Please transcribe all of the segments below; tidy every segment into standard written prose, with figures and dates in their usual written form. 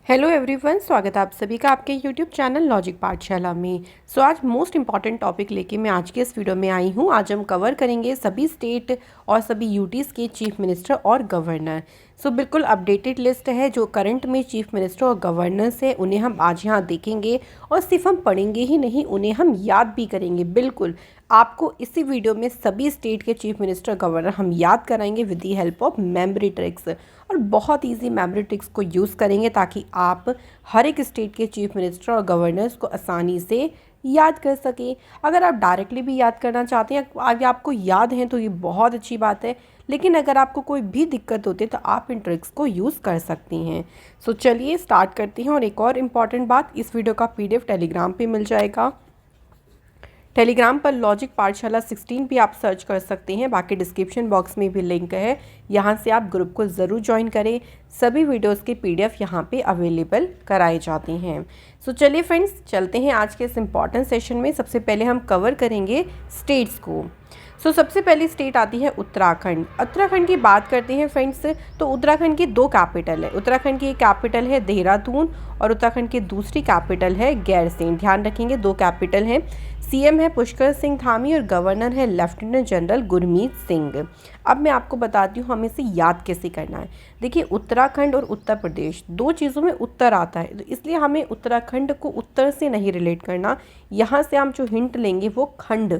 Hello everyone, स्वागत है आप सभी का आपके यूट्यूब चैनल लॉजिक पाठशाला में। आज मोस्ट इंपॉर्टेंट टॉपिक लेके मैं आज के इस वीडियो में आई हूँ। आज हम कवर करेंगे सभी स्टेट और सभी यूटीज़ के चीफ मिनिस्टर और गवर्नर। बिल्कुल अपडेटेड लिस्ट है। जो करंट में चीफ मिनिस्टर और गवर्नर्स है उन्हें हम आज यहाँ देखेंगे और सिर्फ हम पढ़ेंगे ही नहीं, उन्हें हम याद भी करेंगे। बिल्कुल आपको इसी वीडियो में सभी स्टेट के चीफ मिनिस्टर गवर्नर हम याद कराएंगे with the help of memory tricks, और बहुत इजी मेमोरी ट्रिक्स को यूज़ करेंगे ताकि आप हर एक स्टेट के चीफ मिनिस्टर और गवर्नर्स को आसानी से याद कर सकें। अगर आप डायरेक्टली भी याद करना चाहते हैं, आगे आपको याद हैं, तो ये बहुत अच्छी बात है। लेकिन अगर आपको कोई भी दिक्कत होती है तो आप इन ट्रिक्स को यूज़ कर सकती हैं। चलिए स्टार्ट करते हैं। और एक और इम्पॉर्टेंट बात, इस वीडियो का PDF टेलीग्राम पे मिल जाएगा। टेलीग्राम पर लॉजिक पाठशाला 16 भी आप सर्च कर सकते हैं। बाकी डिस्क्रिप्शन बॉक्स में भी लिंक है, यहाँ से आप ग्रुप को ज़रूर ज्वाइन करें। सभी वीडियोस के PDF यहाँ पे अवेलेबल कराए जाते हैं। चलिए फ्रेंड्स, चलते हैं आज के इस इम्पॉर्टेंट सेशन में। सबसे पहले हम कवर करेंगे स्टेट्स को। सबसे पहली स्टेट आती है उत्तराखंड। उत्तराखंड की बात करते हैं फ्रेंड्स, तो उत्तराखंड की दो कैपिटल है। उत्तराखंड की एक कैपिटल है देहरादून और उत्तराखंड की दूसरी कैपिटल है गैरसैंण। ध्यान रखेंगे, दो कैपिटल हैं। CM है पुष्कर सिंह धामी और गवर्नर है लेफ्टिनेंट जनरल गुरमीत सिंह। अब मैं आपको बताती हूँ हमें इसे याद कैसे करना है। देखिए, उत्तराखंड और उत्तर प्रदेश दो चीज़ों में उत्तर आता है, तो इसलिए हमें उत्तराखंड को उत्तर से नहीं रिलेट करना। यहाँ से हम जो हिंट लेंगे वो खंड,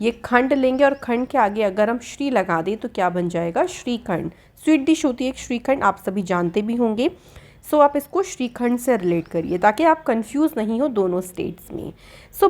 ये खंड लेंगे और खंड के आगे अगर हम श्री लगा दें तो क्या बन जाएगा? श्रीखंड। स्वीट डिश होती है एक श्रीखंड, आप सभी जानते भी होंगे। आप इसको श्रीखंड से रिलेट करिए ताकि आप कंफ्यूज नहीं हो दोनों स्टेट्स में।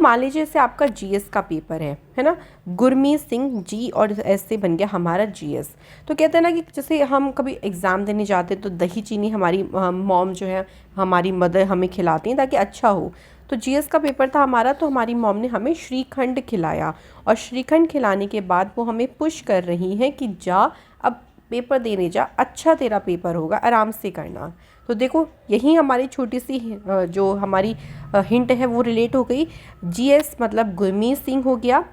मान लीजिए जैसे आपका GS का पेपर है ना, गुरमीत सिंह G और S से बन गया हमारा GS। तो कहते हैं ना कि जैसे हम कभी एग्ज़ाम देने जाते हैं तो दही चीनी हमारी मॉम जो है, हमारी मदर हमें खिलाती हैं ताकि अच्छा हो। तो GS का पेपर था हमारा, तो हमारी मॉम ने हमें श्रीखंड खिलाया, और श्रीखंड खिलाने के बाद वो हमें पुश कर रही हैं कि जा अब पेपर देने जा, अच्छा तेरा पेपर होगा, आराम से करना। तो देखो, यही हमारी छोटी सी जो हमारी हिंट है वो रिलेट हो गई। GS मतलब गुरमीत सिंह हो गया,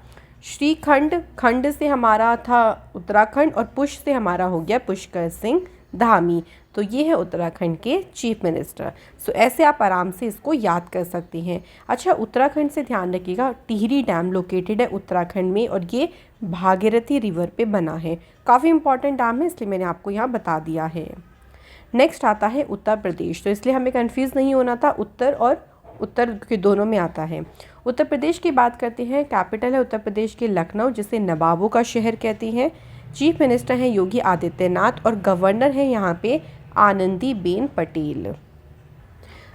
श्रीखंड खंड से हमारा था उत्तराखंड, और पुश से हमारा हो गया पुष्कर सिंह धामी। तो ये है उत्तराखंड के चीफ मिनिस्टर। ऐसे आप आराम से इसको याद कर सकते हैं। अच्छा, उत्तराखंड से ध्यान रखिएगा, टिहरी डैम लोकेटेड है उत्तराखंड में, और ये भागीरथी रिवर पे बना है। काफ़ी इंपॉर्टेंट डैम है, इसलिए मैंने आपको यहाँ बता दिया है। नेक्स्ट आता है उत्तर प्रदेश। तो इसलिए हमें कंफ्यूज नहीं होना था, उत्तर और उत्तर के दोनों में आता है। उत्तर प्रदेश की बात करते हैं। कैपिटल है उत्तर प्रदेश के लखनऊ, जिसे नवाबों का शहर कहते हैं। चीफ मिनिस्टर हैं योगी आदित्यनाथ, और गवर्नर है यहाँ पे आनंदीबेन पटेल।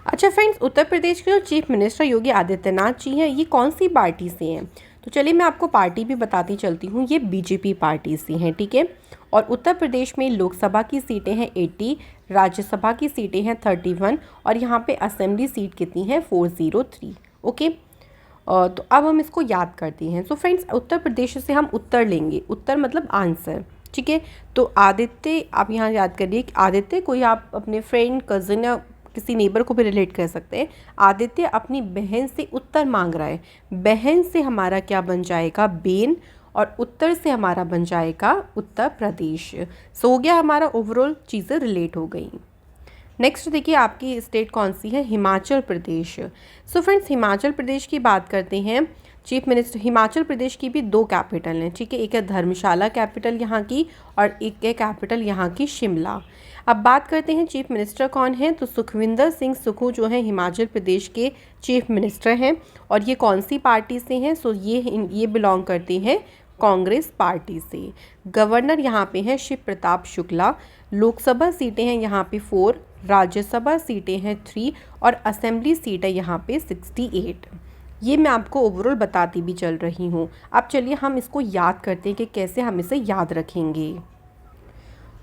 अच्छा फ्रेंड्स, उत्तर प्रदेश के जो चीफ मिनिस्टर योगी आदित्यनाथ जी हैं, ये कौन सी पार्टी से हैं? तो चलिए मैं आपको पार्टी भी बताती चलती हूँ। ये BJP पार्टी से हैं, ठीक है। और उत्तर प्रदेश में लोकसभा की सीटें हैं 80, राज्यसभा की सीटें हैं 31, और यहाँ पे असेंबली सीट कितनी है? 403। ओके, तो अब हम इसको याद करते हैं। फ्रेंड्स, उत्तर प्रदेश से हम उत्तर लेंगे, उत्तर मतलब आंसर, ठीक है। तो आदित्य, आप यहाँ याद करिए कि आदित्य कोई आप अपने फ्रेंड, कज़न या किसी नेबर को भी रिलेट कर सकते हैं। आदित्य अपनी बहन से उत्तर मांग रहा है, बहन से हमारा क्या बन जाएगा? बेन, और उत्तर से हमारा बन जाएगा उत्तर प्रदेश। हो गया हमारा, ओवरऑल चीज़ें रिलेट हो गई। नेक्स्ट देखिए, आपकी स्टेट कौन सी है? हिमाचल प्रदेश। फ्रेंड्स, हिमाचल प्रदेश की बात करते हैं। चीफ मिनिस्टर, हिमाचल प्रदेश की भी दो कैपिटल हैं, ठीक है। एक है धर्मशाला कैपिटल यहाँ की, और एक है कैपिटल यहाँ की शिमला। अब बात करते हैं चीफ मिनिस्टर कौन है। तो सुखविंदर सिंह सुक्खू जो है हिमाचल प्रदेश के चीफ मिनिस्टर हैं, और ये कौन सी पार्टी से हैं? ये बिलोंग करते हैं कांग्रेस पार्टी से। गवर्नर यहाँ पे हैं शिव प्रताप शुक्ला। लोकसभा सीटें हैं यहाँ पे 4, राज्यसभा सीटें हैं 3, और असेंबली सीट है यहाँ पे 68। ये मैं आपको ओवरऑल बताती भी चल रही हूँ। अब चलिए हम इसको याद करते हैं कि कैसे हम इसे याद रखेंगे।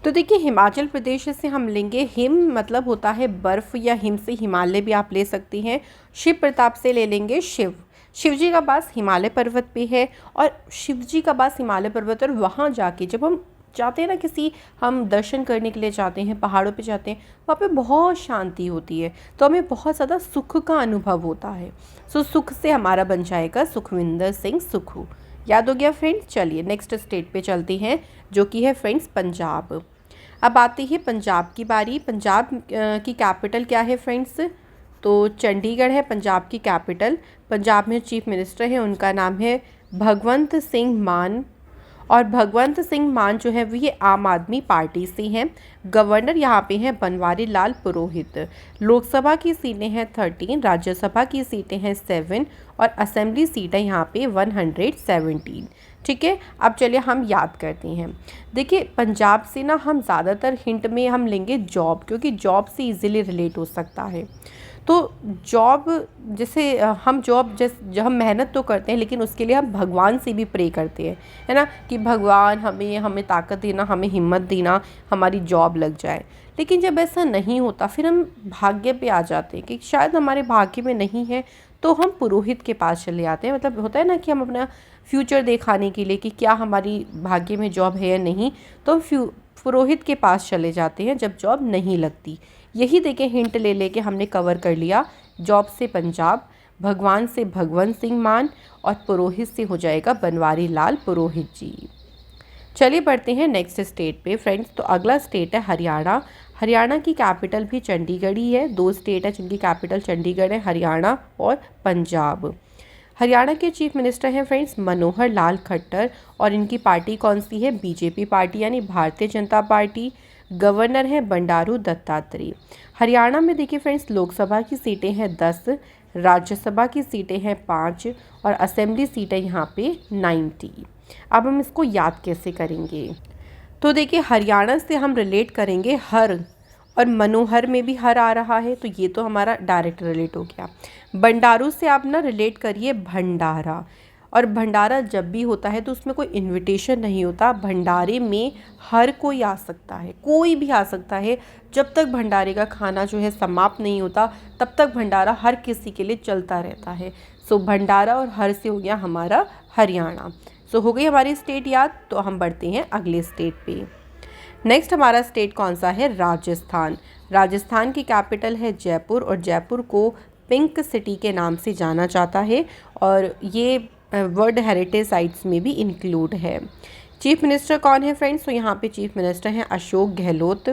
तो देखिए, हिमाचल प्रदेश से हम लेंगे हिम, मतलब होता है बर्फ़, या हिम से हिमालय भी आप ले सकती हैं। शिव प्रताप से ले लेंगे शिव, शिव जी का वास हिमालय पर्वत पे है, और शिव जी का वास हिमालय पर्वत, और वहाँ जाके जब हम जाते हैं ना, किसी हम दर्शन करने के लिए जाते हैं, पहाड़ों पे जाते हैं, वहाँ पे बहुत शांति होती है, तो हमें बहुत ज़्यादा सुख का अनुभव होता है। सुख से हमारा बन जाएगा सुखविंदर सिंह सुक्खू। याद हो गया फ्रेंड्स? चलिए नेक्स्ट स्टेट पे चलते हैं, जो कि है फ्रेंड्स पंजाब। अब आती है पंजाब की बारी। पंजाब की कैपिटल क्या है फ्रेंड्स? तो चंडीगढ़ है पंजाब की कैपिटल। पंजाब में चीफ मिनिस्टर है, उनका नाम है भगवंत सिंह मान। और भगवंत सिंह मान जो है वो ये आम आदमी पार्टी से हैं। गवर्नर यहाँ पे हैं बनवारी लाल पुरोहित। लोकसभा की सीटें हैं 13, राज्यसभा की सीटें हैं 7 और असेंबली सीटें यहाँ पे 117। ठीक है, अब चलिए हम याद करते हैं। देखिए पंजाब से ना हम ज़्यादातर हिंट में हम लेंगे जॉब, क्योंकि जॉब से इजीली रिलेट हो सकता है। तो जॉब जैसे हम जब हम मेहनत तो करते हैं, लेकिन उसके लिए हम भगवान से भी प्रे करते हैं, है ना, कि भगवान हमें ताकत देना, हमें हिम्मत देना, हमारी जॉब लग जाए। लेकिन जब ऐसा नहीं होता फिर हम भाग्य पे आ जाते हैं कि शायद हमारे भाग्य में नहीं है, तो हम पुरोहित के पास चले आते हैं। मतलब होता है ना कि हम अपना फ्यूचर दिखाने के लिए कि क्या हमारी भाग्य में जॉब है या नहीं, तो हम पुरोहित के पास चले जाते हैं जब जॉब नहीं लगती। यही देखें, हिंट ले लेके हमने कवर कर लिया। जॉब से पंजाब, भगवान से भगवंत सिंह मान और पुरोहित से हो जाएगा बनवारी लाल पुरोहित जी। चलिए बढ़ते हैं नेक्स्ट स्टेट पे फ्रेंड्स। तो अगला स्टेट है हरियाणा। हरियाणा की कैपिटल भी चंडीगढ़ ही है। 2 स्टेट है जिनकी कैपिटल चंडीगढ़ है, हरियाणा और पंजाब। हरियाणा के चीफ मिनिस्टर हैं फ्रेंड्स मनोहर लाल खट्टर, और इनकी पार्टी कौन सी है? बीजेपी पार्टी यानी भारतीय जनता पार्टी। गवर्नर है बंडारू दत्तात्रेय। हरियाणा में देखिए फ्रेंड्स, लोकसभा की सीटें हैं 10, राज्यसभा की सीटें हैं 5 और असेंबली सीटें यहाँ पे 90। अब हम इसको याद कैसे करेंगे? तो देखिए हरियाणा से हम रिलेट करेंगे हर, और मनोहर में भी हर आ रहा है, तो ये तो हमारा डायरेक्ट रिलेट हो गया। बंडारू से आप ना रिलेट करिए भंडारा, और भंडारा जब भी होता है तो उसमें कोई इनविटेशन नहीं होता। भंडारे में हर कोई आ सकता है, कोई भी आ सकता है। जब तक भंडारे का खाना जो है समाप्त नहीं होता, तब तक भंडारा हर किसी के लिए चलता रहता है। सो भंडारा और हर से हो गया हमारा हरियाणा। सो हो गई हमारी स्टेट याद। तो हम बढ़ते हैं अगले स्टेट पे। नेक्स्ट हमारा स्टेट कौन सा है? राजस्थान। राजस्थान की कैपिटल है जयपुर, और जयपुर को पिंक सिटी के नाम से जाना जाता है, और ये वर्ल्ड हेरिटेज साइट्स में भी इंक्लूड है। चीफ मिनिस्टर कौन है फ्रेंड्स? तो यहाँ पे चीफ मिनिस्टर हैं अशोक गहलोत,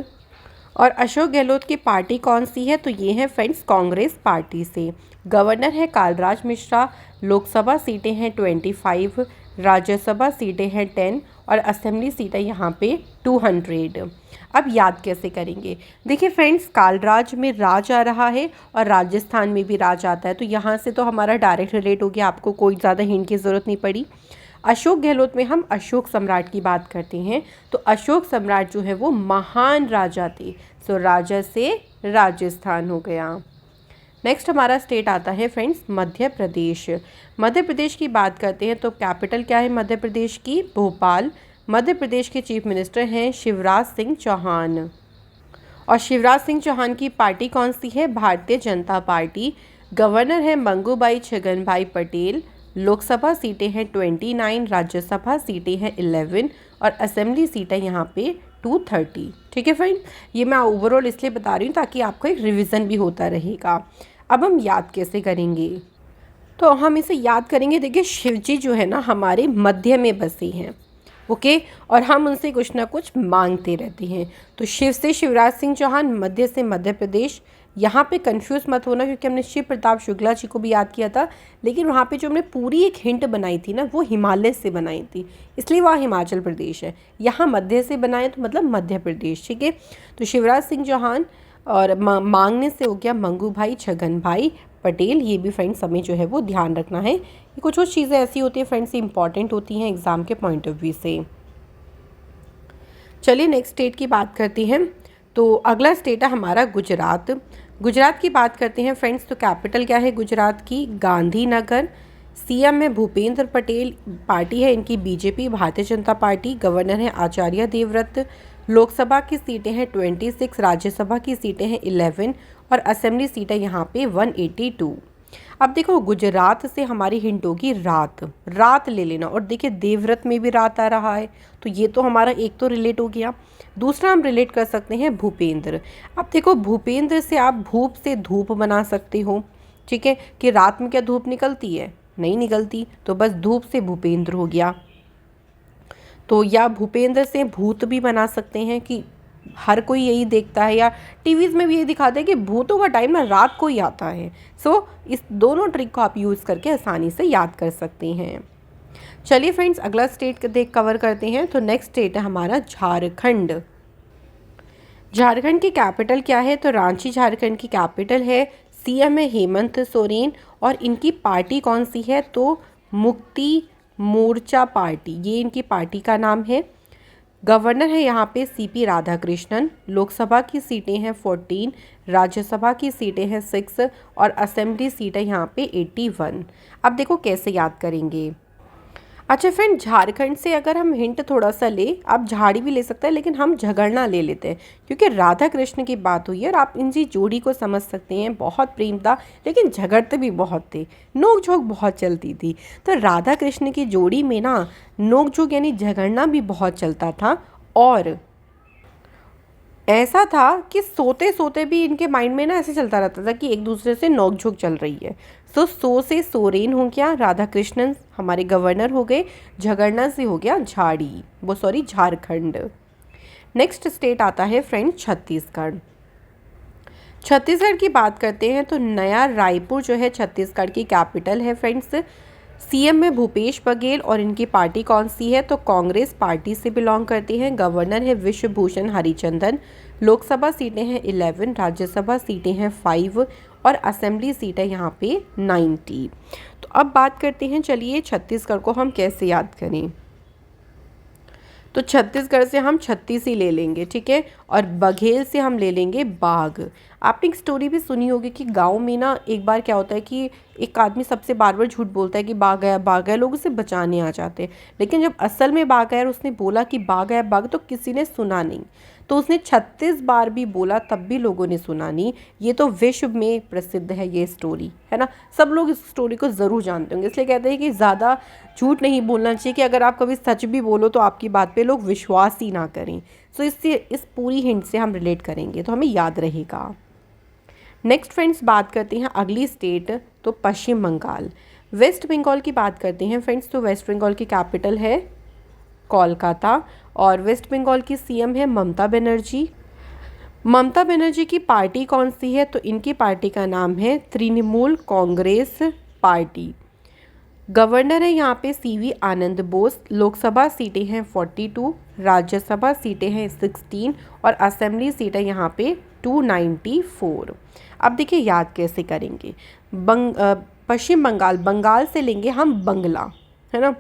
और अशोक गहलोत की पार्टी कौन सी है? तो ये है फ्रेंड्स कांग्रेस पार्टी से। गवर्नर है कालराज मिश्रा। लोकसभा सीटें हैं 25, राज्यसभा सीटें हैं 10 और असेंबली सीटें यहाँ पे 200। अब याद कैसे करेंगे? देखिए फ्रेंड्स, कालराज में राज आ रहा है और राजस्थान में भी राज आता है, तो यहाँ से तो हमारा डायरेक्ट रिलेट हो गया, आपको कोई ज़्यादा हिंट की ज़रूरत नहीं पड़ी। अशोक गहलोत में हम अशोक सम्राट की बात करते हैं, तो अशोक सम्राट जो है वो महान राजा थे। सो राजा से राजस्थान हो गया। नेक्स्ट हमारा स्टेट आता है फ्रेंड्स मध्य प्रदेश। मध्य प्रदेश की बात करते हैं तो कैपिटल क्या है मध्य प्रदेश की? भोपाल। मध्य प्रदेश के चीफ मिनिस्टर हैं शिवराज सिंह चौहान, और शिवराज सिंह चौहान की पार्टी कौन सी है? भारतीय जनता पार्टी। गवर्नर है मंगूभाई छगनभाई पटेल। लोकसभा सीटें हैं 29, राज्यसभा सीटें हैं 11 और असेंबली सीटें यहाँ पे 230। ठीक है फ्रेंड, ये मैं ओवरऑल इसलिए बता रही हूँ ताकि आपको एक रिवीजन भी होता रहेगा। अब हम याद कैसे करेंगे? तो हम इसे याद करेंगे, देखिए शिव जी जो है ना हमारे मध्य में बसे हैं, ओके, और हम उनसे कुछ ना कुछ मांगते रहते हैं। तो शिव से शिवराज सिंह चौहान, मध्य से मध्य प्रदेश। यहाँ पे कंफ्यूज मत होना क्योंकि हमने शिव प्रताप शुक्ला जी को भी याद किया था, लेकिन वहाँ पे जो हमने पूरी एक हिंट बनाई थी ना वो हिमालय से बनाई थी, इसलिए वहाँ हिमाचल प्रदेश है। यहाँ मध्य से बनाए तो मतलब मध्य प्रदेश। ठीक है, तो शिवराज सिंह चौहान और मांगने से हो गया मंगूभाई छगनभाई पटेल। ये भी फ्रेंड्स हमें जो है वो ध्यान रखना है, ये कुछ चीज़ें ऐसी होती है फ्रेंड्स इंपॉर्टेंट होती हैं एग्ज़ाम के पॉइंट ऑफ व्यू से। चलिए नेक्स्ट स्टेट की बात करते हैं। तो अगला स्टेट है हमारा गुजरात। गुजरात की बात करते हैं फ्रेंड्स, तो कैपिटल क्या है गुजरात की? गांधीनगर। सीएम है भूपेंद्र पटेल, पार्टी है इनकी BJP Bharatiya Janata party. Governor है आचार्य देवव्रत। लोकसभा की सीटें हैं 26, राज्यसभा की सीटें हैं 11 और असेंबली सीटें यहाँ पे 182। अब देखो गुजरात से हमारी हिंट होगी रात, रात ले लेना, और देखिए देवव्रत में भी रात आ रहा है, तो ये तो हमारा एक तो रिलेट हो गया। दूसरा हम रिलेट कर सकते हैं भूपेंद्र। अब देखो भूपेंद्र से आप भूप से धूप बना सकते हो, ठीक है, कि रात में क्या धूप निकलती है? नहीं निकलती, तो बस धूप से भूपेंद्र हो गया। तो या भूपेंद्र से भूत भी बना सकते हैं कि हर कोई यही देखता है, या टीवीज़ में भी यही दिखाते हैं कि भूतों का टाइम ना रात को ही आता है। सो इस दोनों ट्रिक को आप यूज़ करके आसानी से याद कर सकते हैं। चलिए फ्रेंड्स, अगला स्टेट देख कवर करते हैं। तो नेक्स्ट स्टेट है हमारा झारखंड। झारखंड की कैपिटल क्या है? तो रांची झारखंड की कैपिटल है। सीएम है हेमंत सोरेन, और इनकी पार्टी कौन सी है? तो मुक्ति मोर्चा पार्टी, ये इनकी पार्टी का नाम है। गवर्नर है यहाँ पे सीपी राधाकृष्णन। लोकसभा की सीटें हैं 14, राज्यसभा की सीटें हैं 6, और असेंबली सीट है यहाँ पे 81। अब देखो कैसे याद करेंगे। अच्छा फ्रेंड, झारखंड से अगर हम हिंट थोड़ा सा ले, आप झाड़ी भी ले सकते हैं, लेकिन हम झगड़ना ले लेते हैं क्योंकि राधा कृष्ण की बात हुई है और आप इनकी जोड़ी को समझ सकते हैं। बहुत प्रेम था, लेकिन झगड़ते भी बहुत थे, नोक झोंक बहुत चलती थी। तो राधा कृष्ण की जोड़ी में ना नोक झोंक यानी झगड़ना भी बहुत चलता था, और ऐसा था कि सोते सोते भी इनके माइंड में ना ऐसे चलता रहता था कि एक दूसरे से नोकझोंक चल रही है। सो से सोरेन हो गया, राधा कृष्णन हमारे गवर्नर हो गए, झगड़ना से हो गया झारखंड। नेक्स्ट स्टेट आता है फ्रेंड छत्तीसगढ़। छत्तीसगढ़ की बात करते हैं तो नया रायपुर जो है छत्तीसगढ़ की कैपिटल है फ्रेंड्स। सीएम में भूपेश बघेल, और इनकी पार्टी कौन सी है? तो कांग्रेस पार्टी से बिलोंग करती हैं। गवर्नर है विश्वभूषण हरिचंदन। लोकसभा सीटें हैं 11, राज्यसभा सीटें हैं 5, और असेंबली सीट है यहाँ पे 90। तो अब बात करते हैं, चलिए छत्तीसगढ़ को हम कैसे याद करें। तो छत्तीसगढ़ से हम 36 ही ले लेंगे, ठीक है, और बघेल से हम ले लेंगे बाघ। आपने एक स्टोरी भी सुनी होगी कि गांव में ना एक बार क्या होता है कि एक आदमी सबसे बार बार झूठ बोलता है कि बाघ आया, लोग उसे बचाने आ जाते हैं। लेकिन जब असल में बाघ आया और उसने बोला कि बाघ आया बाघ, तो किसी ने सुना नहीं। तो उसने 36 बार भी बोला, तब भी लोगों ने सुना नहीं। ये तो विश्व में प्रसिद्ध है ये स्टोरी, है ना। सब लोग इस स्टोरी को ज़रूर जानते होंगे, इसलिए कहते हैं कि ज़्यादा झूठ नहीं बोलना चाहिए, कि अगर आप कभी सच भी बोलो तो आपकी बात पे लोग विश्वास ही ना करें। सो इससे इस पूरी हिंट से हम रिलेट करेंगे तो हमें याद रहेगा। नेक्स्ट फ्रेंड्स, बात करते हैं अगली स्टेट, तो पश्चिम बंगाल। वेस्ट बंगाल की बात करते हैं फ्रेंड्स। तो वेस्ट बंगाल की कैपिटल है कोलकाता, और वेस्ट बंगाल की सीएम है ममता बनर्जी। ममता बनर्जी की पार्टी कौन सी है? तो इनकी पार्टी का नाम है तृणमूल कांग्रेस पार्टी। गवर्नर है यहाँ पे सीवी आनंद बोस। लोकसभा सीटें हैं 42, राज्यसभा सीटें हैं 16, और असेंबली सीट है यहाँ पे 294। अब देखिए याद कैसे करेंगे। पश्चिम बंगाल, बंगाल से लेंगे हम बंगला, है ना।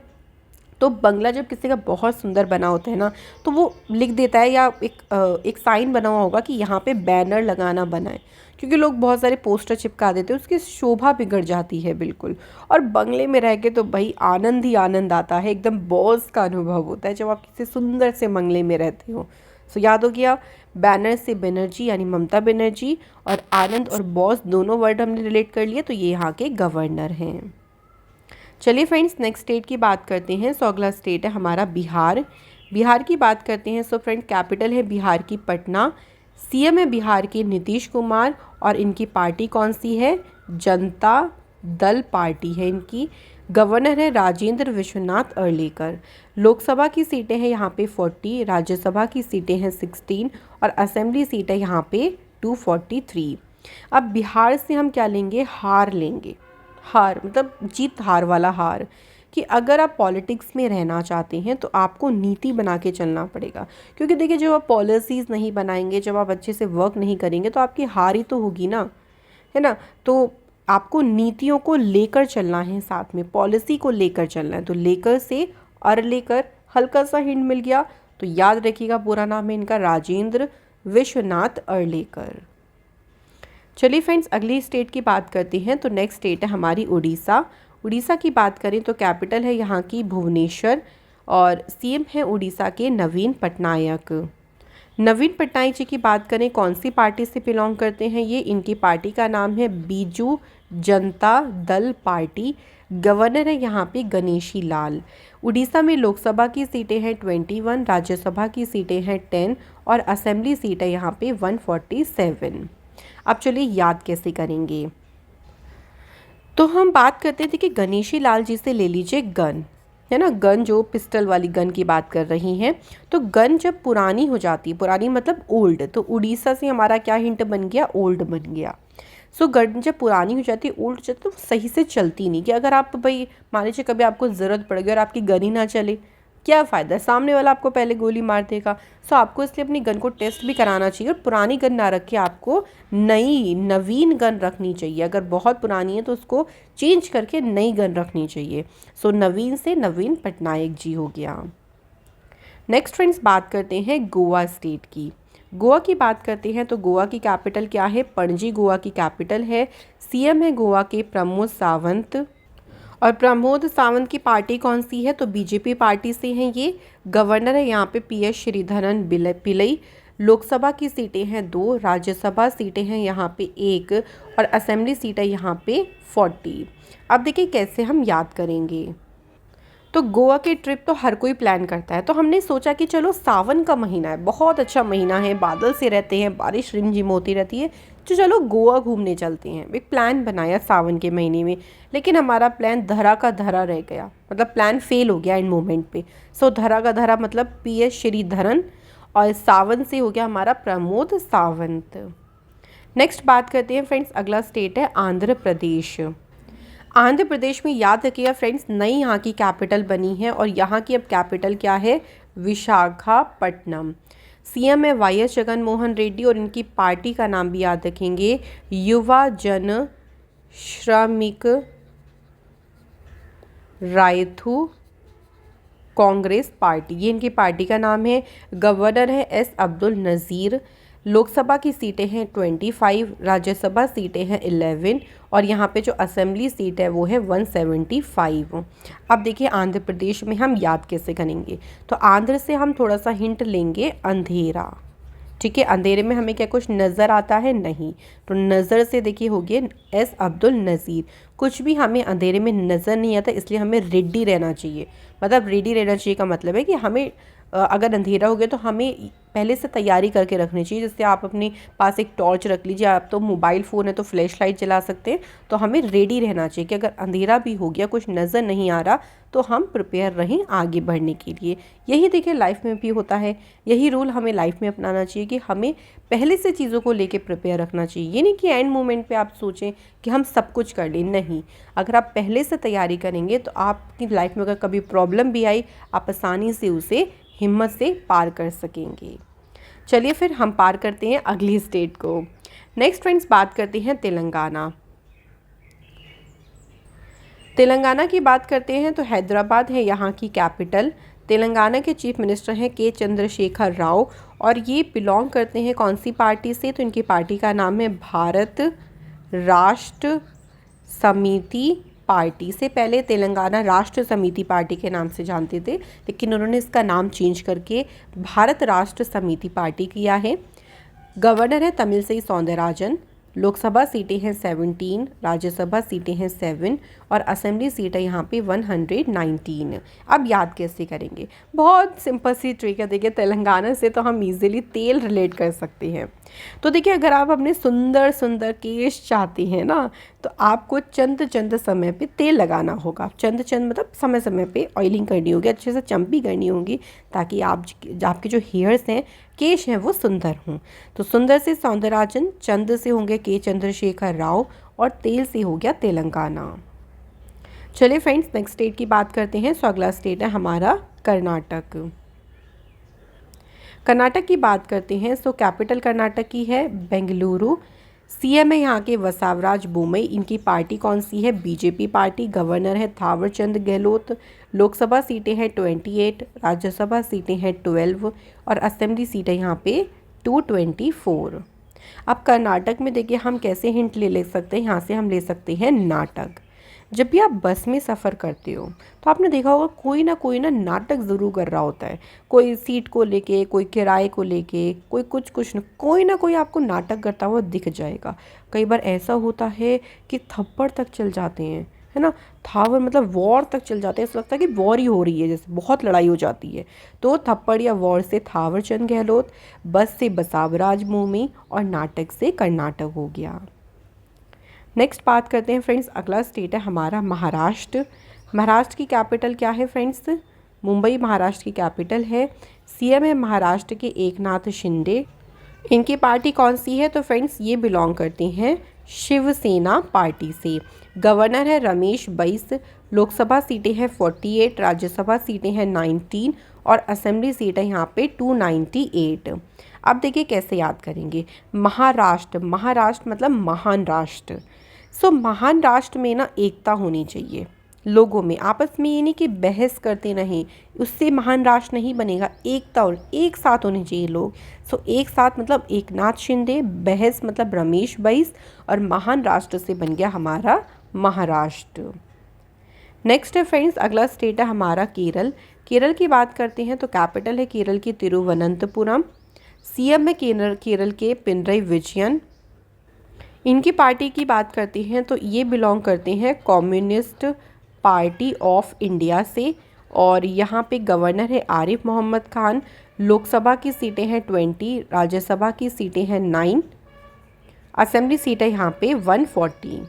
तो बंगला जब किसी का बहुत सुंदर बना होता है ना, तो वो लिख देता है, या एक साइन बना हुआ होगा कि यहाँ पे बैनर लगाना बना है, क्योंकि लोग बहुत सारे पोस्टर चिपका देते हैं, उसकी शोभा बिगड़ जाती है बिल्कुल। और बंगले में रह के तो भाई आनंद ही आनंद आता है, एकदम बॉस का अनुभव होता है जब आप किसी सुंदर से बंगले में रहते हो। सो याद हो गया, बैनर से बनर्जी यानी ममता बनर्जी, और आनंद और बॉस दोनों वर्ड हमने रिलेट कर लिए, तो ये यहाँ के गवर्नर हैं। चलिए फ्रेंड्स, नेक्स्ट स्टेट की बात करते हैं। सो अगला स्टेट है हमारा बिहार। बिहार की बात करते हैं। सो फ्रेंड, कैपिटल है बिहार की पटना। सीएम है बिहार के नीतीश कुमार, और इनकी पार्टी कौन सी है? जनता दल पार्टी है इनकी। गवर्नर है राजेंद्र विश्वनाथ अर्लेकर। लोकसभा की सीटें हैं यहाँ पे 40, राज्यसभा की सीटें हैं 16, और असेंबली सीट है यहाँ पे 243। अब बिहार से हम क्या लेंगे? हार लेंगे। हार मतलब जीत हार वाला हार, कि अगर आप पॉलिटिक्स में रहना चाहते हैं तो आपको नीति बना के चलना पड़ेगा। क्योंकि देखिए, जब आप पॉलिसीज़ नहीं बनाएंगे, जब आप अच्छे से वर्क नहीं करेंगे, तो आपकी हार ही तो होगी ना, है ना। तो आपको नीतियों को लेकर चलना है, साथ में पॉलिसी को लेकर चलना है। तो लेकर से अर लेकर हल्का सा हिंट मिल गया, तो याद रखिएगा पूरा नाम है इनका राजेंद्र विश्वनाथ अर्लेकर। चलिए फ्रेंड्स, अगली स्टेट की बात करते हैं। तो नेक्स्ट स्टेट है हमारी उड़ीसा। उड़ीसा की बात करें तो कैपिटल है यहाँ की भुवनेश्वर, और सीएम है उड़ीसा के नवीन पटनायक। नवीन पटनायक जी की बात करें, कौन सी पार्टी से बिलोंग करते हैं ये? इनकी पार्टी का नाम है बीजू जनता दल पार्टी। गवर्नर है यहाँ पे गणेशी लाल। उड़ीसा में लोकसभा की सीटें हैं 21, राज्यसभा की सीटें हैं 10, और असेंबली सीट है यहाँ पे 147। अब चलिए याद कैसे करेंगे। तो हम बात करते थे कि गणेशी लाल जी से ले लीजिए गन। है ना, गन जो पिस्टल वाली गन की बात कर रही हैं। तो गन जब पुरानी हो जाती है, पुरानी मतलब ओल्ड, तो उड़ीसा से हमारा क्या हिंट बन गया, ओल्ड बन गया। सो गन जब पुरानी हो जाती है, ओल्ड हो जाती है, तो सही से चलती नहीं। कि अगर आप भाई मान लीजिए कभी आपको ज़रूरत पड़ गई और आपकी गन ही ना चले, क्या फ़ायदा, सामने वाला आपको पहले गोली मार देगा। सो आपको इसलिए अपनी गन को टेस्ट भी कराना चाहिए, और पुरानी गन ना रख के आपको नई नवीन गन रखनी चाहिए। अगर बहुत पुरानी है तो उसको चेंज करके नई गन रखनी चाहिए। सो नवीन से नवीन पटनायक जी हो गया। नेक्स्ट फ्रेंड्स, बात करते हैं गोवा स्टेट की। गोवा की बात करते हैं तो गोवा की कैपिटल क्या है, पणजी गोवा की कैपिटल है। सीएम है गोवा के प्रमोद सावंत, और प्रमोद सावंत की पार्टी कौन सी है, तो बीजेपी पार्टी से हैं ये। गवर्नर है यहाँ पे पीएस श्रीधरन पिल्लई। लोकसभा की सीटें हैं 2, राज्यसभा सीटें हैं यहाँ पे 1, और असेंबली सीट है यहाँ पे 40। अब देखिए कैसे हम याद करेंगे। तो गोवा की ट्रिप तो हर कोई प्लान करता है, तो हमने सोचा कि चलो सावन का महीना है, बहुत अच्छा महीना है, बादल से रहते हैं, बारिश रिमझिम होती रहती है, तो चलो गोवा घूमने चलते हैं। एक प्लान बनाया सावन के महीने में, लेकिन हमारा प्लान धरा का धरा रह गया, मतलब प्लान फेल हो गया इन मोमेंट पे। सो धरा का धरा मतलब पीएस श्रीधरन, और सावन से हो गया हमारा प्रमोद सावंत। नेक्स्ट बात करते हैं फ्रेंड्स, अगला स्टेट है आंध्र प्रदेश। आंध्र प्रदेश में याद रखिएगा फ्रेंड्स, नई यहाँ की कैपिटल बनी है, और यहाँ की अब कैपिटल क्या है, विशाखापट्टनम। सीएम है वाई एस जगन मोहन रेड्डी, और इनकी पार्टी का नाम भी याद रखेंगे, युवा जन श्रमिक रायथू कांग्रेस पार्टी, ये इनकी पार्टी का नाम है। गवर्नर है एस अब्दुल नज़ीर। लोकसभा की सीटें हैं 25, राज्यसभा सीटें हैं 11, और यहाँ पे जो असेंबली सीट है वो है 175। अब देखिए आंध्र प्रदेश में हम याद कैसे करेंगे, तो आंध्र से हम थोड़ा सा हिंट लेंगे, अंधेरा। ठीक है, अंधेरे में हमें क्या कुछ नज़र आता है, नहीं, तो नज़र से देखिए हो गया एस अब्दुल नज़ीर। कुछ भी हमें अंधेरे में नज़र नहीं आता, इसलिए हमें रेडी रहना चाहिए। मतलब रेडी रहना चाहिए का मतलब है कि हमें अगर अंधेरा हो गया तो हमें पहले से तैयारी करके रखनी चाहिए। जैसे आप अपने पास एक टॉर्च रख लीजिए, आप तो मोबाइल फ़ोन है तो फ्लैश लाइट जला सकते हैं। तो हमें रेडी रहना चाहिए कि अगर अंधेरा भी हो गया, कुछ नज़र नहीं आ रहा, तो हम प्रिपेयर रहें आगे बढ़ने के लिए। यही देखिए लाइफ में भी होता है, यही रूल हमें लाइफ में अपनाना चाहिए कि हमें पहले से चीज़ों को लेके प्रिपेयर रखना चाहिए। ये नहीं कि एंड मोमेंट पे आप सोचें कि हम सब कुछ कर लें, नहीं। अगर आप पहले से तैयारी करेंगे तो आपकी लाइफ में अगर कभी प्रॉब्लम भी आई, आप आसानी से उसे हिम्मत से पार कर सकेंगे। चलिए फिर हम पार करते हैं अगली स्टेट को। नेक्स्ट फ्रेंड्स, बात करते हैं तेलंगाना। तेलंगाना की बात करते हैं तो हैदराबाद है यहाँ की कैपिटल। तेलंगाना के चीफ मिनिस्टर हैं के चंद्रशेखर राव, और ये बिलोंग करते हैं कौन सी पार्टी से, तो इनकी पार्टी का नाम है भारत राष्ट्र समिति पार्टी। से पहले तेलंगाना राष्ट्र समिति पार्टी के नाम से जानते थे, लेकिन उन्होंने इसका नाम चेंज करके भारत राष्ट्र समिति पार्टी किया है। गवर्नर है तमिलसाई सौंदरराजन। लोकसभा सीटें हैं 17, राज्यसभा सीटें हैं 7, और असेंबली सीट है यहाँ पे 119। अब याद कैसे करेंगे, बहुत सिंपल सी ट्रिक है। देखिए तेलंगाना से तो हम इजीली तेल रिलेट कर सकते हैं। तो देखिए अगर आप अपने सुंदर सुंदर केश चाहते हैं ना, तो आपको चंद समय पे तेल लगाना होगा। चंद मतलब समय समय पे ऑयलिंग करनी होगी, अच्छे से चंपी करनी होगी, ताकि आपके जो हेयर्स हैं, केश हैं, वो सुंदर हों। तो सुंदर से सौंदरराजन, चंद से होंगे के चंद्रशेखर राव, और तेल से हो गया तेलंगाना। चलिए फ्रेंड्स नेक्स्ट स्टेट की बात करते हैं। सो अगला स्टेट है हमारा कर्नाटक। कर्नाटक की बात करते हैं। सो कैपिटल कर्नाटक की है बेंगलुरु। सीएम है यहाँ के वसावराज बोमई। इनकी पार्टी कौन सी है, बीजेपी पार्टी। गवर्नर है थावरचंद गहलोत। लोकसभा सीटें हैं 28, राज्यसभा सीटें हैं 12, और असेंबली सीट है यहाँ पे 224। अब कर्नाटक में देखिए हम कैसे हिंट ले सकते हैं, यहाँ से हम ले सकते हैं नाटक। जब भी आप बस में सफ़र करते हो तो आपने देखा होगा कोई ना नाटक ज़रूर कर रहा होता है। कोई सीट को लेके, कोई किराए को लेके, कोई कुछ न कोई आपको नाटक करता हुआ दिख जाएगा। कई बार ऐसा होता है कि थप्पड़ तक चल जाते हैं, है ना, थावर मतलब वॉर तक चल जाते हैं। ऐसा लगता है कि वॉर ही हो रही है, जैसे बहुत लड़ाई हो जाती है। तो थप्पड़ या वॉर से थावरचंद गहलोत, बस से बसावराज बोमई, और नाटक से कर्नाटक हो गया। नेक्स्ट बात करते हैं फ्रेंड्स, अगला स्टेट है हमारा महाराष्ट्र। महाराष्ट्र की कैपिटल क्या है फ्रेंड्स? मुंबई महाराष्ट्र की कैपिटल है। सीएम है महाराष्ट्र के एकनाथ शिंदे। इनकी पार्टी कौन सी है? तो फ्रेंड्स ये बिलोंग करते हैं शिवसेना पार्टी से। गवर्नर है रमेश बैस। लोकसभा सीटें हैं 48, राज्यसभा सीटें हैं 19 और असेंबली सीट है यहाँ पे 298। अब देखिए कैसे याद करेंगे। महाराष्ट्र, महाराष्ट्र मतलब महान राष्ट्र। सो महान राष्ट्र में ना एकता होनी चाहिए लोगों में, आपस में ये नहीं कि बहस करते रहें, उससे महान राष्ट्र नहीं बनेगा। एकता और एक साथ होने चाहिए लोग। सो एक साथ मतलब एकनाथ शिंदे, बहस मतलब रमेश बैस और महान राष्ट्र से बन गया हमारा महाराष्ट्र। नेक्स्ट है फ्रेंड्स, अगला स्टेट है हमारा केरल। केरल की बात करते हैं तो कैपिटल है केरल की तिरुवनंतपुरम। सीएम है केरल के पिनरई विजयन। इनकी पार्टी की बात करते हैं तो ये बिलोंग करते हैं कम्युनिस्ट पार्टी ऑफ इंडिया से और यहाँ पे गवर्नर है आरिफ मोहम्मद खान। लोकसभा की सीटें हैं 20, राज्यसभा की सीटें हैं 9, असेंबली सीट है यहाँ पे 140।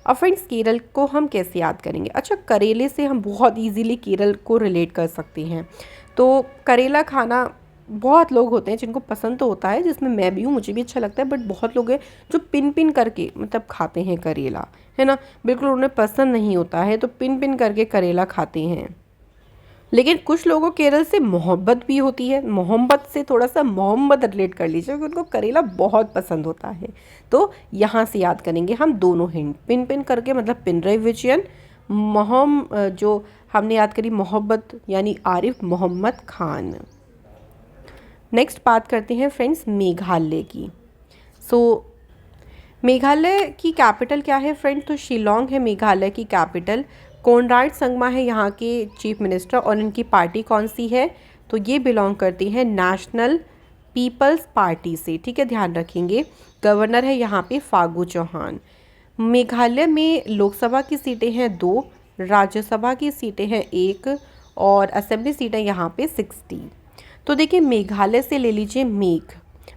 अब फ्रेंड्स केरल को हम कैसे याद करेंगे? अच्छा, करेले से हम बहुत इजीली केरल को रिलेट कर सकते हैं। तो करेला खाना बहुत लोग होते हैं जिनको पसंद तो होता है, जिसमें मैं भी हूँ, मुझे भी अच्छा लगता है, बट बहुत लोग हैं जो पिन पिन करके मतलब खाते हैं करेला, है ना। बिल्कुल उन्हें पसंद नहीं होता है तो पिन पिन करके करेला खाते हैं। लेकिन कुछ लोगों केरल से मोहब्बत भी होती है, मोहब्बत से थोड़ा सा मोहम्मद रिलेट कर लीजिए क्योंकि उनको करेला बहुत पसंद होता है। तो यहाँ से याद करेंगे हम दोनों हिंट, पिन पिन करके मतलब पिनरई विजयन, जो हमने याद करी मोहब्बत यानी आरिफ मोहम्मद खान। नेक्स्ट बात करते हैं फ्रेंड्स मेघालय की। मेघालय की कैपिटल क्या है फ्रेंड? तो शिलोंग है मेघालय की कैपिटल। कोनराड संगमा है यहाँ के चीफ मिनिस्टर और इनकी पार्टी कौन सी है? तो ये बिलोंग करती है नेशनल पीपल्स पार्टी से, ठीक है, ध्यान रखेंगे। गवर्नर है यहाँ पे फागू चौहान। मेघालय में लोकसभा की सीटें हैं 2, राज्यसभा की सीटें हैं 1 और असेंबली सीटें यहाँ पे 60। तो देखिए मेघालय से ले लीजिए मेघ,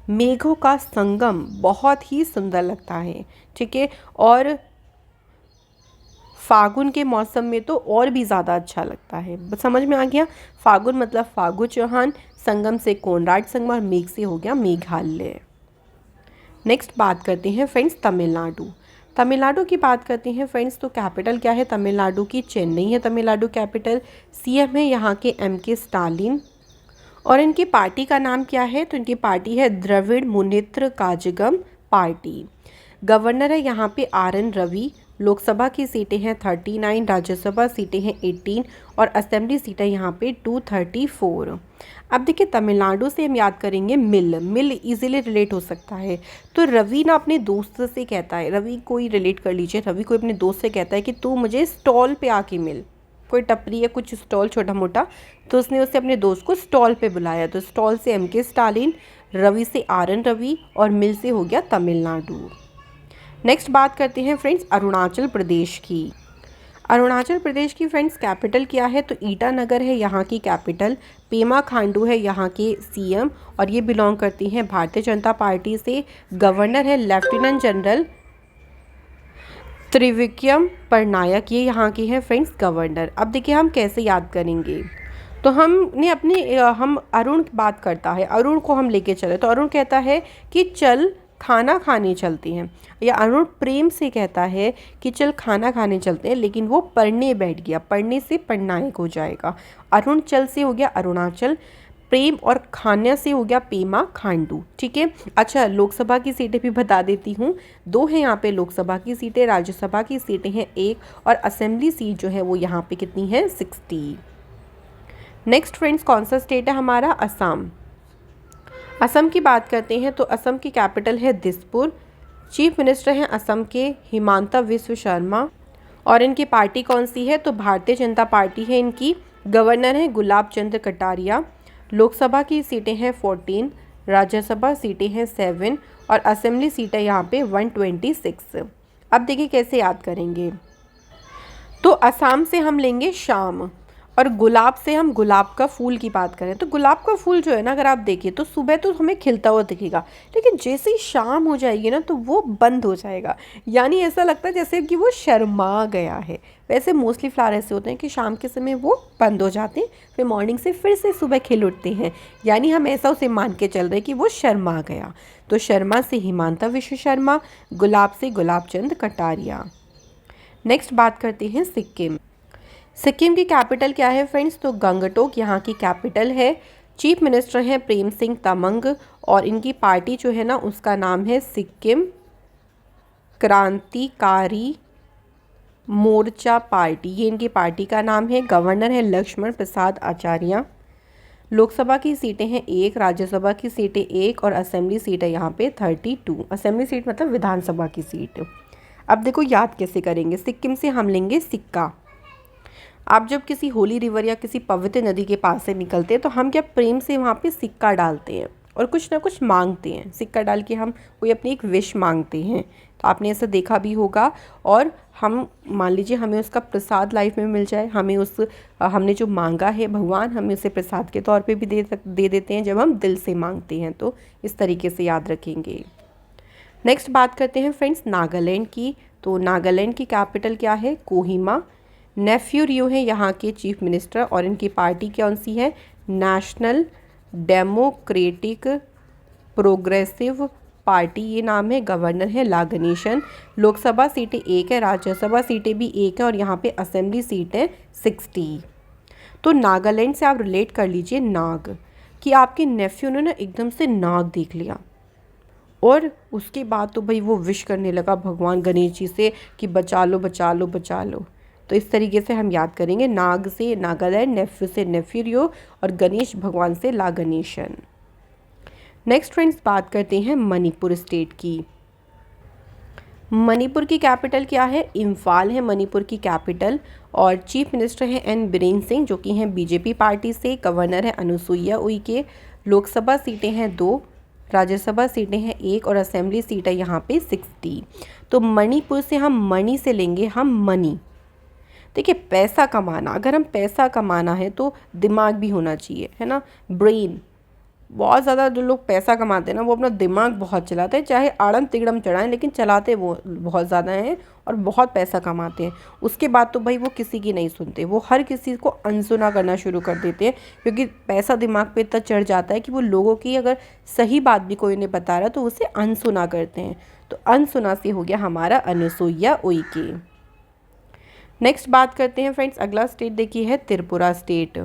मेघों का संगम बहुत ही सुंदर लगता है, ठीक है, और फागुन के मौसम में तो और भी ज़्यादा अच्छा लगता है। समझ में आ गया? फागुन मतलब फागु चौहान, संगम से कोनराड संगम और मेघ से हो गया मेघालय। नेक्स्ट बात करते हैं फ्रेंड्स तमिलनाडु। तमिलनाडु की बात करते हैं फ्रेंड्स तो कैपिटल क्या है तमिलनाडु की? चेन्नई है तमिलनाडु कैपिटल। सीएम है यहाँ के एमके स्टालिन और इनकी पार्टी का नाम क्या है? तो इनकी पार्टी है द्रविड़ मुनेत्र काजगम पार्टी। गवर्नर है यहाँ पे आर.एन. रवि। लोकसभा की सीटें हैं 39, राज्यसभा सीटें हैं 18 और असेंबली सीटें यहाँ पे 234। अब देखिए तमिलनाडु से हम याद करेंगे मिल, मिल इजीली रिलेट हो सकता है। तो रवि ना अपने दोस्त से कहता है, रवि कोई रिलेट कर लीजिए, रवि कोई अपने दोस्त से कहता है कि तू मुझे स्टॉल पे आके मिल, कोई टपरी है कुछ स्टॉल छोटा मोटा, तो उसने उससे अपने दोस्त को स्टॉल पे बुलाया। तो स्टॉल से एमके स्टालिन, रवि से आर.एन. रवि और मिल से हो गया तमिलनाडु। नेक्स्ट बात करते हैं फ्रेंड्स अरुणाचल प्रदेश की। अरुणाचल प्रदेश की फ्रेंड्स कैपिटल क्या है? तो ईटानगर है यहाँ की कैपिटल। पेमा खांडू है यहाँ के सीएम और ये बिलोंग करती हैं भारतीय जनता पार्टी से। गवर्नर है लेफ्टिनेंट जनरल त्रिविक्रम परनायक, ये यहाँ के हैं फ्रेंड्स गवर्नर। अब देखिए हम कैसे याद करेंगे, तो हम अरुण बात करता है, अरुण को हम लेके चले तो अरुण कहता है कि चल खाना खाने चलते हैं, या अरुण प्रेम से कहता है कि चल खाना खाने चलते हैं, लेकिन वो पढ़ने बैठ गया, पढ़ने से पढ़नायक हो जाएगा। अरुण चल से हो गया अरुणाचल, प्रेम और खाने से हो गया पेमा खांडू, ठीक है। अच्छा लोकसभा की सीटें भी बता देती हूँ, 2 हैं यहाँ पे लोकसभा की सीटें, राज्यसभा की सीटें हैं 1 और असेंबली सीट जो है वो यहाँ पे कितनी है 60। नेक्स्ट फ्रेंड्स कौन सा स्टेट है हमारा? असम। असम की बात करते हैं तो असम की कैपिटल है दिसपुर। चीफ मिनिस्टर हैं असम के हिमांता विश्व शर्मा और इनकी पार्टी कौन सी है? तो भारतीय जनता पार्टी है इनकी। गवर्नर हैं गुलाब चंद्र कटारिया। लोकसभा की सीटें हैं 14, राज्यसभा सीटें हैं 7 और असेंबली सीटें यहाँ पे 126। अब देखिए कैसे याद करेंगे, तो असम से हम लेंगे शाम और गुलाब से हम गुलाब का फूल की बात करें तो गुलाब का फूल जो है ना, अगर आप देखिए तो सुबह तो हमें खिलता हुआ दिखेगा, लेकिन जैसे ही शाम हो जाएगी ना तो वो बंद हो जाएगा। यानी ऐसा लगता है जैसे कि वो शर्मा गया है। वैसे मोस्टली फ्लावर ऐसे होते हैं कि शाम के समय वो बंद हो जाते हैं, फिर मॉर्निंग से फिर से सुबह खिल उठते हैं। यानी हम ऐसा उसे मान के चल रहे हैं कि वो शर्मा गया। तो शर्मा से हिमांता विश्व शर्मा, गुलाब से गुलाब चंद कटारिया। नेक्स्ट बात करते हैं सिक्किम। सिक्किम की कैपिटल क्या है फ्रेंड्स? तो गंगटोक यहाँ की कैपिटल है। चीफ मिनिस्टर हैं प्रेम सिंह तमंग, और इनकी पार्टी जो है ना उसका नाम है सिक्किम क्रांतिकारी मोर्चा पार्टी, ये इनकी पार्टी का नाम है। गवर्नर है लक्ष्मण प्रसाद आचार्य। लोकसभा की सीटें हैं 1, राज्यसभा की सीटें 1 और असेंबली सीट है यहाँ पे 32। असेंबली सीट मतलब विधानसभा की सीट। अब देखो याद कैसे करेंगे। सिक्किम से हम लेंगे सिक्का। आप जब किसी होली रिवर या किसी पवित्र नदी के पास से निकलते हैं तो हम क्या प्रेम से वहाँ पे सिक्का डालते हैं और कुछ ना कुछ मांगते हैं। सिक्का डाल के हम कोई अपनी एक विश मांगते हैं। तो आपने ऐसा देखा भी होगा। और हम मान लीजिए हमें उसका प्रसाद लाइफ में मिल जाए, हमने जो मांगा है भगवान हमें उसे प्रसाद के तौर पे भी दे देते हैं जब हम दिल से मांगते हैं। तो इस तरीके से याद रखेंगे। नेक्स्ट बात करते हैं फ्रेंड्स नागालैंड की। तो नागालैंड की कैपिटल क्या है? कोहिमा। नेफ्यू रियो है यहाँ के चीफ मिनिस्टर और इनकी पार्टी कौन सी है? नेशनल डेमोक्रेटिक प्रोग्रेसिव पार्टी, ये नाम है। गवर्नर है ला गणेशन। लोकसभा सीटें 1 है, राज्यसभा सीटें भी 1 है और यहाँ पे असेंबली सीट है 60। तो नागालैंड से आप रिलेट कर लीजिए नाग, कि आपके नेफ्यू ने ना एकदम से नाग देख लिया और उसके बाद तो भाई वो विश करने लगा भगवान गणेश जी से कि बचा लो बचा लो बचा लो। तो इस तरीके से हम याद करेंगे। नाग से नागालैंड, नेफ्यू से नेफ्यूरियो और गणेश भगवान से ला गणेशन। नेक्स्ट फ्रेंड्स बात करते हैं मणिपुर स्टेट की। मणिपुर की कैपिटल क्या है? इम्फाल है मणिपुर की कैपिटल और चीफ मिनिस्टर हैं एन बीरेन सिंह जो कि हैं बीजेपी पार्टी से। गवर्नर है अनुसुईया उइके। लोकसभा सीटें हैं 2, राज्यसभा सीटें हैं 1 और असेंबली सीट है यहाँ पे 60। तो मणिपुर से हम मणि से लेंगे हम मनी। देखिए पैसा कमाना, अगर हम पैसा कमाना है तो दिमाग भी होना चाहिए, है ना, ब्रेन। बहुत ज़्यादा जो लोग पैसा कमाते हैं ना वो अपना दिमाग बहुत चलाते हैं, चाहे आड़म तिगड़म चढ़ाएं लेकिन चलाते वो बहुत ज़्यादा हैं और बहुत पैसा कमाते हैं। उसके बाद तो भाई वो किसी की नहीं सुनते, वो हर किसी को अनसुना करना शुरू कर देते हैं, क्योंकि पैसा दिमाग पे इतना चढ़ जाता है कि वो लोगों की अगर सही बात भी कोई नहीं बता रहा तो उसे अनसुना करते हैं। तो अनसुना से हो गया हमारा अनुसुईया उइके। नेक्स्ट बात करते हैं फ्रेंड्स, अगला स्टेट देखिए है त्रिपुरा स्टेट।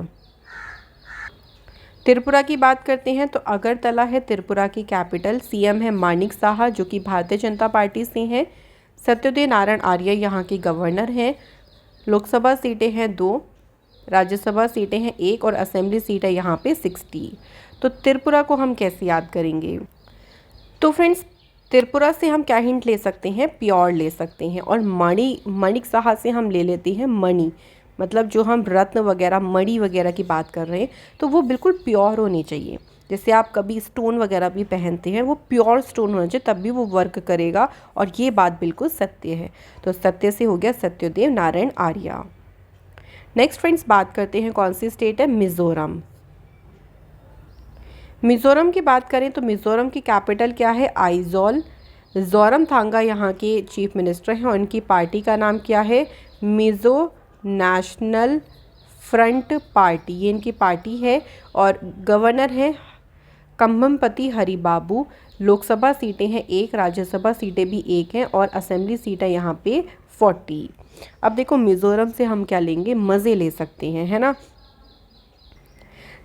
त्रिपुरा की बात करते हैं तो अगरतला है त्रिपुरा की कैपिटल। सीएम है मानिक साहा जो कि भारतीय जनता पार्टी से हैं। सत्यदेव नारायण आर्य यहाँ के गवर्नर हैं। लोकसभा सीटें हैं 2, राज्यसभा सीटें हैं 1 और असेंबली सीट है यहाँ पे 60। तो त्रिपुरा को हम कैसे याद करेंगे? तो फ्रेंड्स त्रिपुरा से हम क्या हिंट ले सकते हैं? प्योर ले सकते हैं। और मानिक साहा से हम ले लेते हैं मणि, मतलब जो हम रत्न वगैरह मणि वगैरह की बात कर रहे हैं तो वो बिल्कुल प्योर होने चाहिए। जैसे आप कभी स्टोन वगैरह भी पहनते हैं वो प्योर स्टोन होना चाहिए, तब भी वो वर्क करेगा। और ये बात बिल्कुल सत्य है। तो सत्य से हो गया सत्यदेव नारायण आर्य। नेक्स्ट फ्रेंड्स बात करते हैं कौन सी स्टेट है? मिज़ोरम। मिज़ोरम की बात करें तो मिज़ोरम की कैपिटल क्या है? आइजॉल। जोरमथांगा यहाँ के चीफ मिनिस्टर हैं और इनकी पार्टी का नाम क्या है? मिज़ो नेशनल फ्रंट पार्टी, ये इनकी पार्टी है। और गवर्नर हैं कंभमपति हरिबाबू। लोकसभा सीटें हैं 1, राज्यसभा सीटें भी 1 हैं और असेंबली सीट है यहाँ पे 40। अब देखो मिज़ोरम से हम क्या लेंगे? मज़े ले सकते हैं, है ना।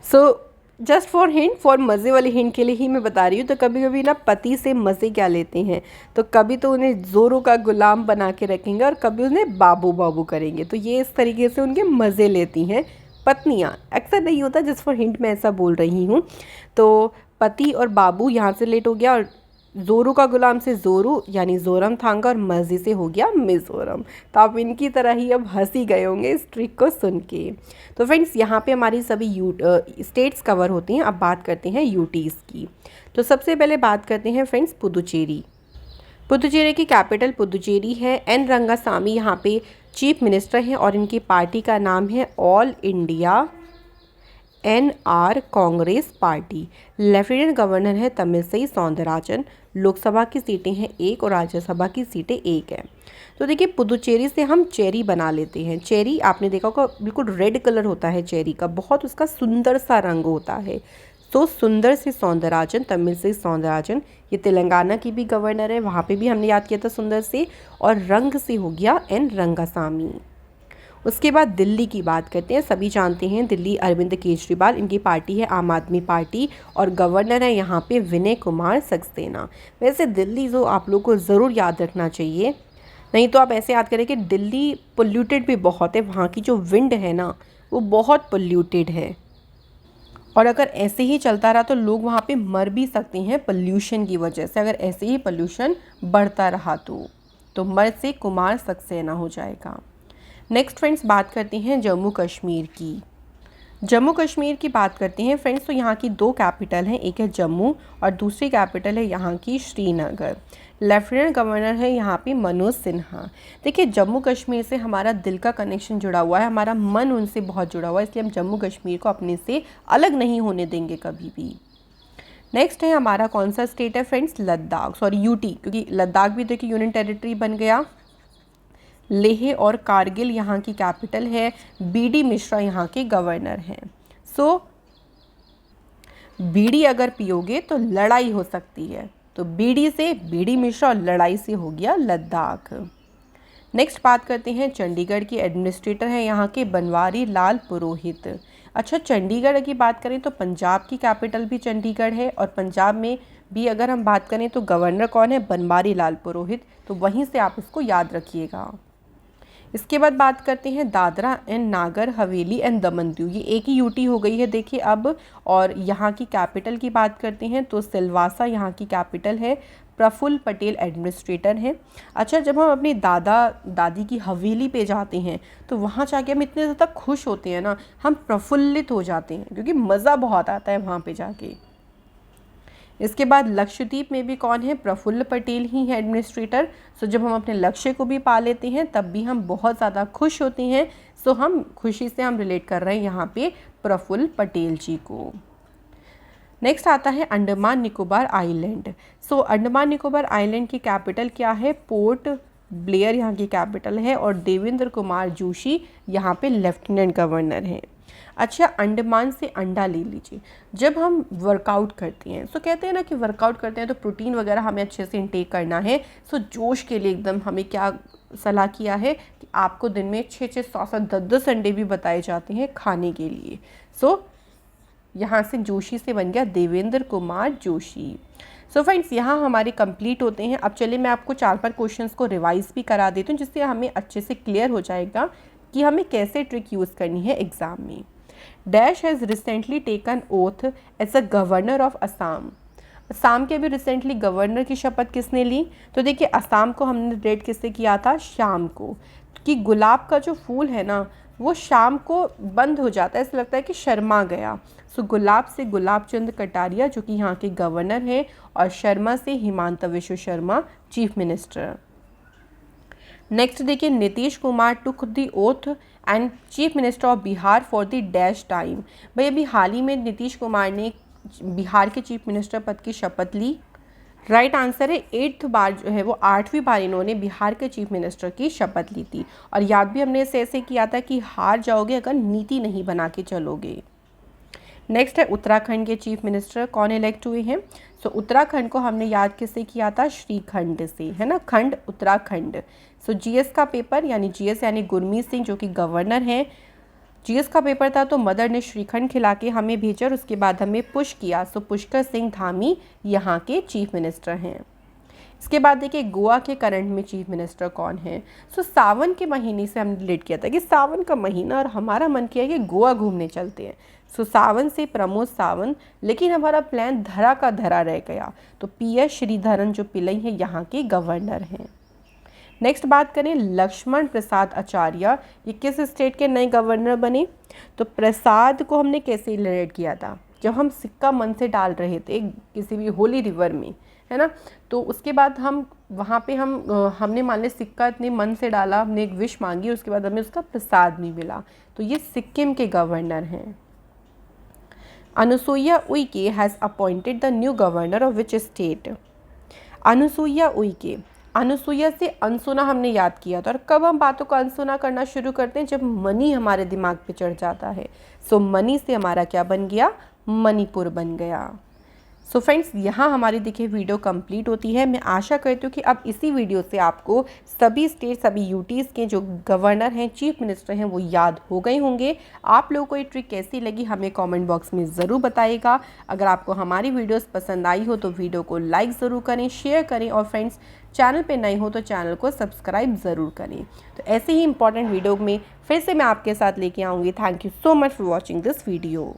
So just for hint, for मज़े वाली हिंट के लिए ही मैं बता रही हूँ। तो कभी कभी ना पति से मज़े क्या लेते हैं, तो कभी तो उन्हें जोरों का गुलाम बना के रखेंगे और कभी उन्हें बाबू बाबू करेंगे। तो ये इस तरीके से उनके मज़े लेती हैं पत्नियाँ। अक्सर नहीं होता, जस्ट फॉर हिंट मैं ऐसा बोल रही हूँ। तो पति और बाबू यहाँ से लेट हो गया और जोरू का गुलाम से जोरू यानी जोरमथांगा और मज़े से हो गया मिज़ोरम। तो आप इनकी तरह ही अब हंसी गए होंगे इस ट्रिक को सुन के। तो फ्रेंड्स यहाँ पे हमारी सभी स्टेट्स कवर होती हैं। अब बात करते हैं यूटीज़ की। तो सबसे पहले बात करते हैं फ्रेंड्स पुदुचेरी। पुदुचेरी की कैपिटल पुदुचेरी है। एन रंगासामी यहाँ पे चीफ मिनिस्टर हैं और इनकी पार्टी का नाम है all India NR Congress party. Lieutenant governor है तमिलसई सौंदरराजन। लोकसभा की सीटें हैं 1 और राज्यसभा की सीटें 1 है। तो देखिए पुदुचेरी से हम चेरी बना लेते हैं। चेरी आपने देखा होगा बिल्कुल रेड कलर होता है चेरी का, बहुत उसका सुंदर सा रंग होता है। तो सुंदर से सौंदरराजन, तमिलसई सौंदरराजन, ये तेलंगाना की भी गवर्नर है, वहाँ पे भी हमने याद किया था सुंदर से। और रंग से हो गया एन रंगासामी। उसके बाद दिल्ली की बात करते हैं। सभी जानते हैं दिल्ली अरविंद केजरीवाल, इनकी पार्टी है आम आदमी पार्टी और गवर्नर है यहाँ पे विनय कुमार सक्सेना। वैसे दिल्ली जो आप लोग को ज़रूर याद रखना चाहिए, नहीं तो आप ऐसे याद करें कि दिल्ली पोल्यूटेड भी बहुत है, वहाँ की जो विंड है ना वो बहुत पोल्यूटेड है और अगर ऐसे ही चलता रहा तो लोग वहाँ पे मर भी सकते हैं पोल्यूशन की वजह से। अगर ऐसे ही पोल्यूशन बढ़ता रहा तो मर से कुमार सक्सेना हो जाएगा। नेक्स्ट फ्रेंड्स बात करते हैं जम्मू कश्मीर की। जम्मू कश्मीर की बात करते हैं फ्रेंड्स, तो यहाँ की 2 कैपिटल हैं, एक है जम्मू और दूसरी कैपिटल है यहाँ की श्रीनगर। लेफ्टिनेंट गवर्नर है यहाँ पे मनोज सिन्हा। देखिए जम्मू कश्मीर से हमारा दिल का कनेक्शन जुड़ा हुआ है, हमारा मन उनसे बहुत जुड़ा हुआ है, इसलिए हम जम्मू कश्मीर को अपने से अलग नहीं होने देंगे कभी भी। नेक्स्ट है हमारा कौन सा स्टेट है फ्रेंड्स, लद्दाख, सॉरी यूटी, क्योंकि लद्दाख भी देखिए यूनियन टेरिटरी बन गया। लेह और कारगिल यहाँ की कैपिटल है। BD मिश्रा यहाँ के गवर्नर हैं। सो बीड़ी अगर पियोगे तो लड़ाई हो सकती है, तो बीड़ी से BD मिश्रा और लड़ाई से हो गया लद्दाख। नेक्स्ट बात करते हैं चंडीगढ़ की। एडमिनिस्ट्रेटर हैं यहाँ के बनवारी लाल पुरोहित। अच्छा चंडीगढ़ की बात करें तो पंजाब की कैपिटल भी चंडीगढ़ है और पंजाब में भी अगर हम बात करें तो गवर्नर कौन है, बनवारी लाल पुरोहित, तो वहीं से आप इसको याद रखिएगा। इसके बाद बात करते हैं दादरा एंड नागर हवेली एंड दमन दीव, ये एक ही यूटी हो गई है देखिए अब। और यहाँ की कैपिटल की बात करते हैं तो सिलवासा यहाँ की कैपिटल है। प्रफुल्ल पटेल एडमिनिस्ट्रेटर हैं। अच्छा जब हम अपनी दादा दादी की हवेली पे जाते हैं तो वहाँ जाके हम इतने ज़्यादा खुश होते हैं ना, हम प्रफुल्लित हो जाते हैं क्योंकि मज़ा बहुत आता है वहाँ पे जाके। इसके बाद लक्षद्वीप में भी कौन है, प्रफुल्ल पटेल ही है एडमिनिस्ट्रेटर। सो जब हम अपने लक्ष्य को भी पा लेते हैं तब भी हम बहुत ज़्यादा खुश होते हैं। सो हम खुशी से हम रिलेट कर रहे हैं यहाँ पे प्रफुल्ल पटेल जी को। नेक्स्ट आता है अंडमान निकोबार आइलैंड। सो अंडमान निकोबार आइलैंड की कैपिटल क्या है, पोर्ट ब्लेयर यहाँ की कैपिटल है और देवेंद्र कुमार जोशी यहाँ पे लेफ्टिनेंट गवर्नर हैं। अच्छा अंडमान से अंडा ले लीजिए। जब हम वर्कआउट करते हैं तो कहते हैं ना कि वर्कआउट करते हैं तो प्रोटीन वगैरह हमें अच्छे से इंटेक करना है। सो जोश के लिए एकदम हमें क्या सलाह किया है कि आपको दिन में 6-6, 7-7, 10-10 अंडे भी बताए जाते हैं खाने के लिए। सो यहाँ से जोशी से बन गया देवेंद्र कुमार जोशी। सो फ्रेंड्स यहाँ हमारे कंप्लीट होते हैं। अब चलिए मैं आपको 4-5 क्वेश्चंस को रिवाइज भी करा देती हूँ जिससे हमें अच्छे से क्लियर हो जाएगा कि हमें कैसे ट्रिक यूज़ करनी है एग्ज़ाम में। Dash has recently taken oath as a governor of Assam. Assam के भी रिसेंटली गवर्नर की शपथ किसने ली, तो देखिए असम को हमने रेड किससे किया था, शाम को, कि गुलाब का जो फूल है ना वो शाम को बंद हो जाता है, ऐसा लगता है कि शर्मा गया। सो गुलाब से गुलाब चंद कटारिया जो कि यहाँ के गवर्नर हैं और शर्मा से हिमांता विश्व शर्मा चीफ मिनिस्टर। नेक्स्ट देखिए Nitish Kumar took the oath and chief minister of Bihar for the dash time. भाई अभी हाल ही में नीतीश कुमार ने बिहार के चीफ मिनिस्टर पद की शपथ ली। राइट आंसर है 8th बार जो है वो 8वीं बार इन्होंने बिहार के चीफ मिनिस्टर की शपथ ली थी। और याद भी हमने इसे ऐसे किया था कि हार जाओगे अगर नीति नहीं बना के चलोगे। नेक्स्ट है उत्तराखंड के चीफ मिनिस्टर कौन इलेक्ट हुए हैं। सो उत्तराखंड को हमने याद किससे किया था, श्रीखंड से, है ना, खंड उत्तराखंड। सो जीएस का पेपर यानी जीएस यानी गुरमीत सिंह जो कि गवर्नर हैं, जीएस का पेपर था तो मदर ने श्रीखंड खिला के हमें भेजा और उसके बाद हमें पुश किया। सो पुष्कर सिंह धामी यहाँ के चीफ मिनिस्टर हैं। इसके बाद देखिए गोवा के करंट में चीफ मिनिस्टर कौन है। सो सावन के महीने से हमने रिलेट किया था कि सावन का महीना और हमारा मन किया कि गोवा घूमने चलते हैं। सो सावन से प्रमोद सावंत, लेकिन हमारा प्लान धरा का धरा रह गया। तो PS श्रीधरन जो पिल्लई है यहाँ के गवर्नर हैं। नेक्स्ट बात करें लक्ष्मण प्रसाद आचार्य, ये किस स्टेट के नए गवर्नर बने। तो प्रसाद को हमने कैसे रिलेट किया था, जब हम सिक्का मन से डाल रहे थे किसी भी होली रिवर में, है ना। तो उसके बाद हम वहाँ पे हमने मान लिया सिक्का इतने मन से डाला, हमने एक विश मांगी, उसके बाद हमें उसका प्रसाद भी मिला। तो ये सिक्किम के गवर्नर हैं। Anusuiya Uikey has appointed the new governor of which state. Anusuiya Uikey, Anusuiya से अनसुना हमने याद किया था। और कब हम बातों को अनसुना करना शुरू करते हैं? जब मनी हमारे दिमाग पे चढ़ जाता है। सो मनी से हमारा क्या बन गया? मणिपुर बन गया। सो फ्रेंड्स, यहाँ हमारी देखिए वीडियो कंप्लीट होती है। मैं आशा करती हूँ कि अब इसी वीडियो से आपको सभी स्टेट, सभी यूटीज़ के जो गवर्नर हैं, चीफ मिनिस्टर हैं, वो याद हो गए होंगे। आप लोगों को ये ट्रिक कैसी लगी हमें कमेंट बॉक्स में ज़रूर बताइएगा। अगर आपको हमारी वीडियोस पसंद आई हो तो वीडियो को लाइक ज़रूर करें, शेयर करें, और फ्रेंड्स चैनल पे नए हो तो चैनल को सब्सक्राइब ज़रूर करें। तो ऐसे ही इंपॉर्टेंट वीडियो में फिर से मैं आपके साथ लेके आऊँगी। Thank you so much for watching this video.